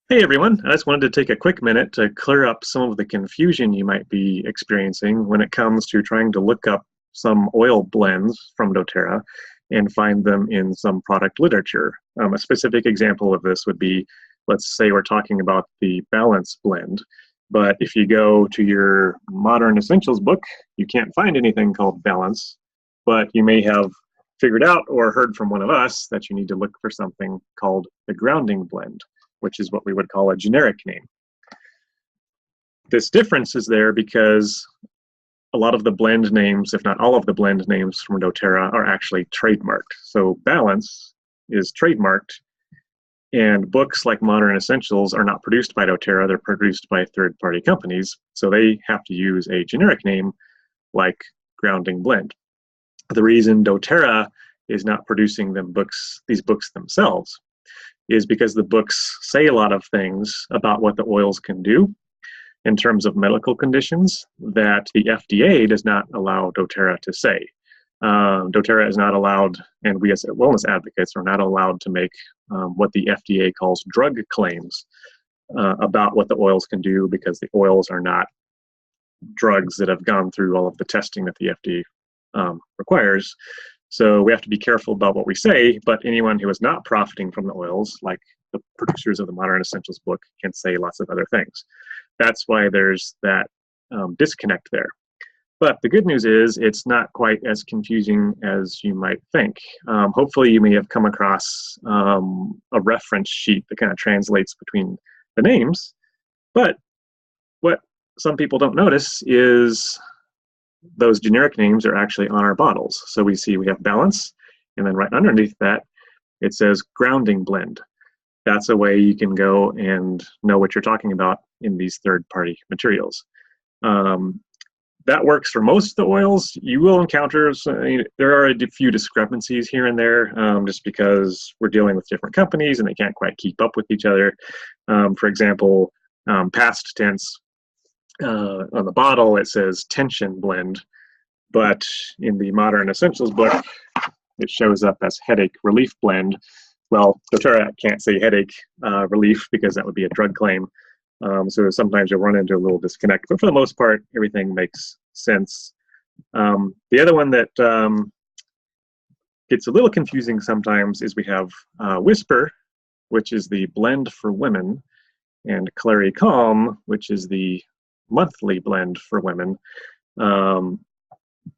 Hey everyone, I just wanted to take a quick minute to clear up some of the confusion you might be experiencing when it comes to trying to look up some oil blends from doTERRA and find them in some product literature. A specific example of this would be, let's say we're talking about the Balance blend, but if you go to your Modern Essentials book, you can't find anything called Balance, but you may have figured out or heard from one of us that you need to look for something called the Grounding blend, which is what we would call a generic name. This difference is there because a lot of the blend names, if not all of the blend names from doTERRA, are actually trademarked. So Balance is trademarked, and books like Modern Essentials are not produced by doTERRA, they're produced by third-party companies, so they have to use a generic name like Grounding blend. The reason doTERRA is not producing these books themselves is because the books say a lot of things about what the oils can do in terms of medical conditions that the FDA does not allow doTERRA to say. doTERRA is not allowed, and we as wellness advocates are not allowed to make what the FDA calls drug claims about what the oils can do, because the oils are not drugs that have gone through all of the testing that the FDA requires. So we have to be careful about what we say, but anyone who is not profiting from the oils, like the producers of the Modern Essentials book, can say lots of other things. That's why there's that disconnect there. But the good news is it's not quite as confusing as you might think. Hopefully you may have come across a reference sheet that kind of translates between the names, but what some people don't notice is those generic names are actually on our bottles. So we have Balance, and then right underneath that, it says Grounding blend. That's a way you can go and know what you're talking about in these third-party materials. That works for most of the oils. You will encounter, there are a few discrepancies here and there, just because we're dealing with different companies and they can't quite keep up with each other. For example, past tense, on the bottle it says Tension blend, but in the Modern Essentials book it shows up as Headache relief blend. Well, doTERRA can't say headache relief because that would be a drug claim. So sometimes you'll run into a little disconnect, but for the most part everything makes sense. The other one that gets a little confusing sometimes is we have Whisper, which is the blend for women, and Clary Calm, which is the monthly blend for women.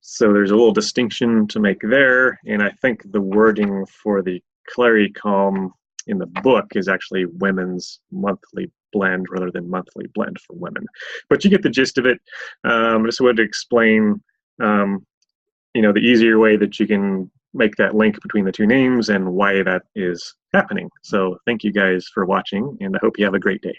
So there's a little distinction to make there, and I think the wording for the Clary Calm in the book is actually women's monthly blend rather than monthly blend for women. But you get the gist of it. I just wanted to explain the easier way that you can make that link between the two names and why that is happening. So thank you guys for watching, and I hope you have a great day.